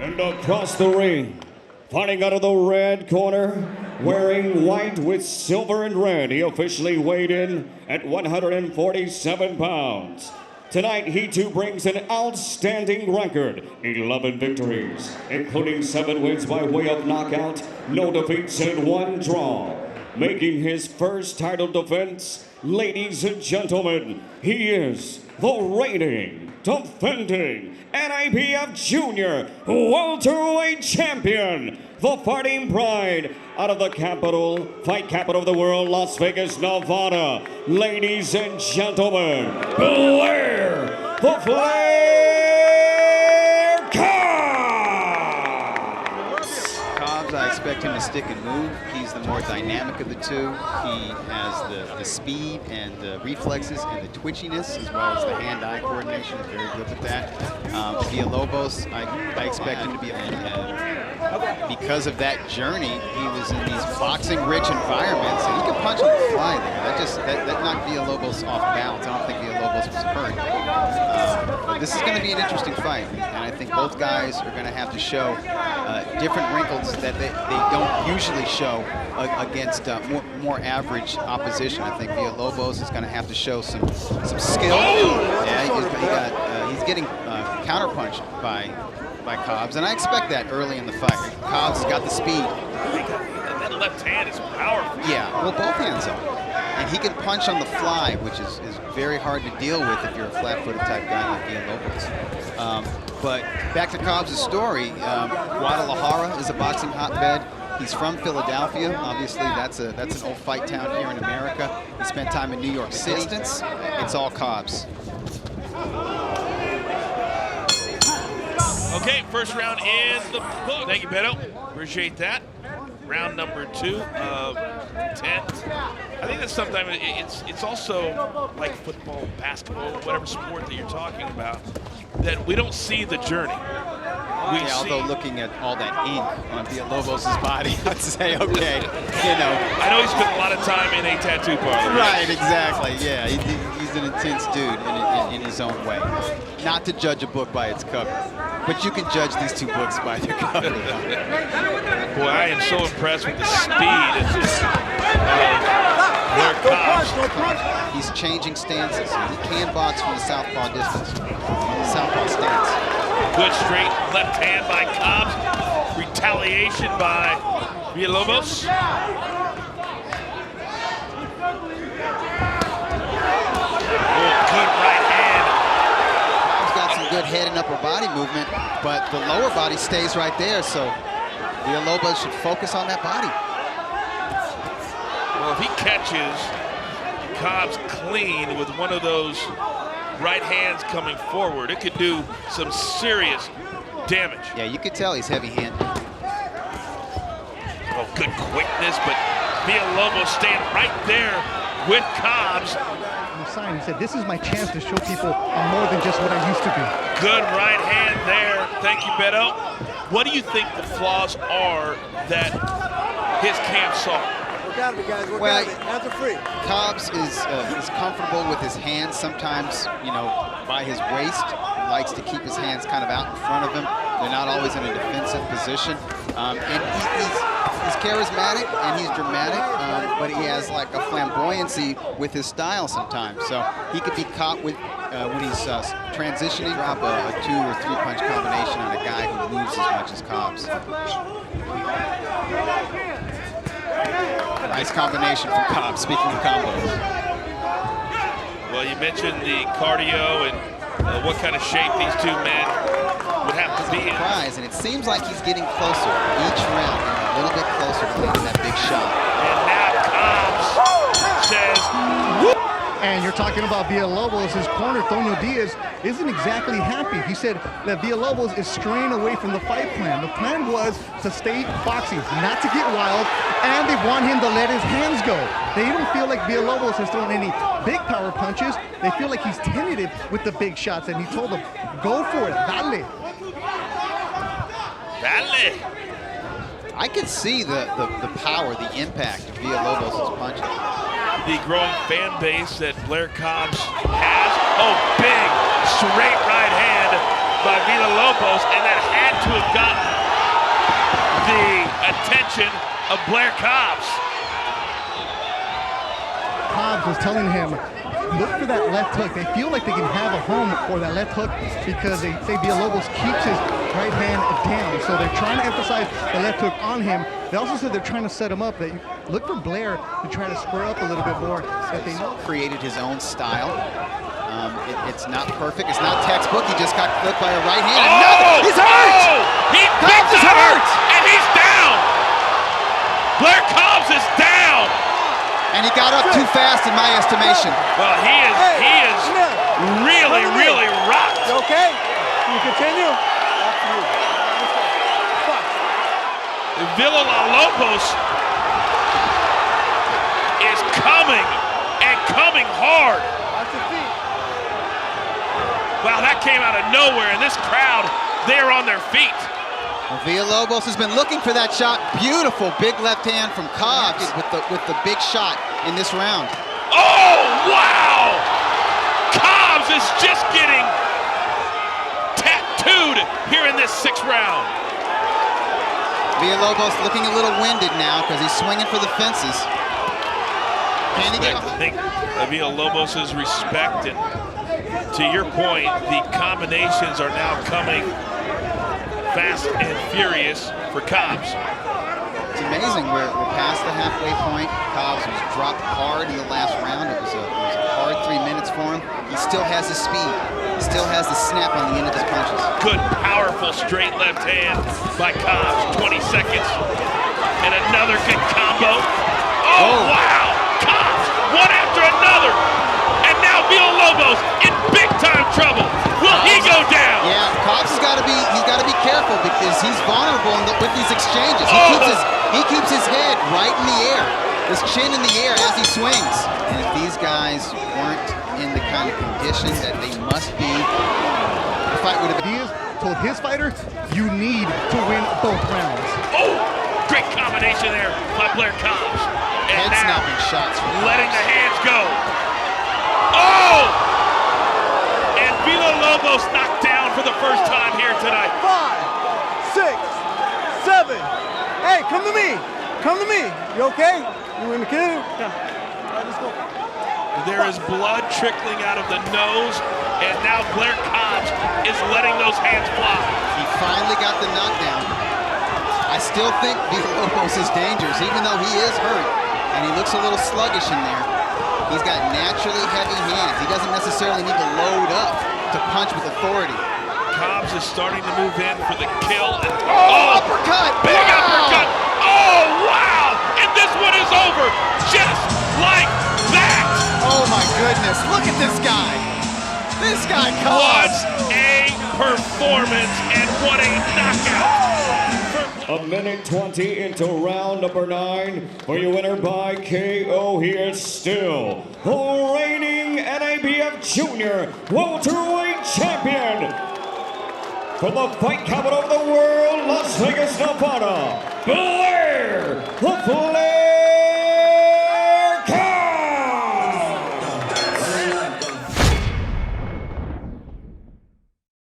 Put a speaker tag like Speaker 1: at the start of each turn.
Speaker 1: And across the ring, fighting out of the red corner, wearing white with silver and red, he officially weighed in at 147 pounds. Tonight, he too brings an outstanding record, 11 victories, including 7 wins by way of knockout, no defeats and 1 draw. Making his first title defense, ladies and gentlemen, he is the reigning, defending NABF Junior Welterweight Champion, the fighting pride out of the fight capital of the world, Las Vegas, Nevada. Ladies and gentlemen, Blair, the Blair Cobbs!
Speaker 2: Cobbs, I expect him to stick and move. He's the more dynamic of the two. He has the speed and the reflexes and the twitchiness, as well as the hand-eye coordination. He's very good with that. Villalobos, I expect him to be because of that journey, he was in these boxing-rich environments, and he could punch on the fly there. That knocked Villalobos off balance. I don't think Villalobos was hurt. But this is going to be an interesting fight, and I think both guys are going to have to show different wrinkles that they don't usually show against more average opposition. I think Villalobos is going to have to show some skill. Yeah, he's getting counterpunched by Cobbs, and I expect that early in the fight. Cobbs has got the speed.
Speaker 3: That left hand is powerful.
Speaker 2: Yeah, well, both hands are. And he can punch on the fly, which is very hard to deal with if you're a flat-footed type guy like Villalobos. But back to Cobbs' story, Guadalajara is a boxing hotbed. He's from Philadelphia. Obviously, that's an old fight town here in America. He spent time in New York City. It's all Cobbs.
Speaker 3: Okay, first round in the book. Thank you, Beto. Appreciate that. Round number 2 of 10. I think that sometimes it's also like football, basketball, whatever sport that you're talking about, that we don't see the journey.
Speaker 2: Although looking at all that ink on Villalobos' body, I'd say, okay, you know.
Speaker 3: I know he spent a lot of time in a tattoo parlor.
Speaker 2: Right, exactly, yeah. He's an intense dude in his own way. Not to judge a book by its cover, but you can judge these two books by their cover.
Speaker 3: Boy, I am so impressed with the speed of Blair Cobbs.
Speaker 2: He's changing stances. He can box from the southpaw distance, southpaw stance.
Speaker 3: Good straight left hand by Cobbs. Retaliation by Villalobos. Good right hand.
Speaker 2: He's got some good head and upper body movement, but the lower body stays right there, so Villalobos should focus on that body.
Speaker 3: Well, if he catches Cobbs clean with one of those right hands coming forward, it could do some serious damage.
Speaker 2: Yeah, you could tell he's heavy-handed.
Speaker 3: Oh, good quickness, but Villalobos staying right there with Cobbs.
Speaker 4: He said, this is my chance to show people I'm more than just what I used to be.
Speaker 3: Good right hand there. Thank you, Beto. What do you think the flaws are that his camp saw?
Speaker 5: Work out of it, guys. Work out of it. Hands are free.
Speaker 2: Cobbs is comfortable with his hands sometimes, you know, by his waist. He likes to keep his hands kind of out in front of him. They're not always in a defensive position. And he's charismatic and he's dramatic, but he has like a flamboyancy with his style sometimes. So he could be caught with, when he's transitioning, drop a 2 or 3 punch combination on a guy who moves as much as Cobbs. Nice combination from Cobbs, speaking of combos.
Speaker 3: Well, you mentioned the cardio and what kind of shape these two men would have to be in.
Speaker 2: And it seems like he's getting closer each round, a little bit closer to landing that big shot.
Speaker 3: And now Cobbs says, whoop.
Speaker 4: And you're talking about Villalobos, his corner, Tonio Diaz, isn't exactly happy. He said that Villalobos is straying away from the fight plan. The plan was to stay boxing, not to get wild, and they want him to let his hands go. They don't feel like Villalobos has thrown any big power punches. They feel like he's tentative with the big shots, and he told them, go for it, dale.
Speaker 3: Dale.
Speaker 2: I can see the power, the impact of Villalobos' punches.
Speaker 3: The growing fan base that Blair Cobbs has. Oh, big straight right hand by Villalobos, and that had to have gotten the attention of Blair Cobbs.
Speaker 4: Cobbs was telling him, look for that left hook. They feel like they can have a home for that left hook because they say Villalobos keeps his right hand down. So they're trying to emphasize the left hook on him. They also said they're trying to set him up. They look for Blair to try to square up a little bit more. That they know.
Speaker 2: Created his own style. It's not perfect. It's not textbook. He just got clipped by a right hand.
Speaker 3: Oh!
Speaker 2: He's hurt!
Speaker 3: Oh! He
Speaker 2: Cobbs is hurt!
Speaker 3: And he's down! Blair Cobbs is down!
Speaker 2: And he got up too fast in my estimation.
Speaker 3: Well, he is really rocked.
Speaker 5: You okay? Can you continue?
Speaker 3: Villalobos is coming and coming hard.
Speaker 5: Watch your feet.
Speaker 3: Wow, that came out of nowhere, and this crowd, they're on their feet.
Speaker 2: Villalobos has been looking for that shot. Beautiful big left hand from Cobbs with the big shot in this round.
Speaker 3: Oh, wow! Cobbs is just getting tattooed here in this 6th round.
Speaker 2: Villalobos looking a little winded now because he's swinging for the fences. Can he get
Speaker 3: I think Villalobos' respect, and to your point, the combinations are now coming fast and furious for Cobbs.
Speaker 2: It's amazing. We're past the halfway point. Cobbs was dropped hard in the last round. It was a hard 3 minutes for him. He still has the speed. He still has the snap on the end of his punches.
Speaker 3: Good, powerful straight left hand by Cobbs. 20 seconds. And another good combo. Oh, wow! Cobbs, one after another. And now Villalobos in big time trouble. Will he go down?
Speaker 2: Yeah, Cobbs has got to be careful because he's vulnerable with these exchanges. He keeps his head right in the air, his chin in the air as he swings. And if these guys weren't in the kind of condition that they must be, the fight would have been.
Speaker 4: Diaz told his fighter, you need to win both rounds.
Speaker 3: Oh, great combination there by Blair Cobbs. And
Speaker 2: Head
Speaker 3: now
Speaker 2: snapping shots from
Speaker 3: letting
Speaker 2: Cobbs.
Speaker 3: the hands go. Oh! And Villalobos knocked down for the first time here tonight.
Speaker 5: 5, 6, 7. Hey, come to me. Come to me. You okay? You in the queue? Yeah. All right, let's go.
Speaker 3: There is blood trickling out of the nose, and now Blair Cobbs is letting those hands fly.
Speaker 2: He finally got the knockdown. I still think Villalobos is dangerous, even though he is hurt, and he looks a little sluggish in there. He's got naturally heavy hands. He doesn't necessarily need to load up to punch with authority.
Speaker 3: Cobbs is starting to move in for the kill. And,
Speaker 2: uppercut!
Speaker 3: Big
Speaker 2: Wow!
Speaker 3: uppercut! Oh, wow! And this one is over just like that!
Speaker 2: Oh my goodness, look at this guy! This guy,
Speaker 3: What
Speaker 2: Cobbs!
Speaker 3: a performance, and what a knockout!
Speaker 1: A minute 20 into round number 9. For your winner by KO, he is still the reigning NABF Junior welterweight champion. From the fight capital of the world, Las Vegas, Nevada, Blair.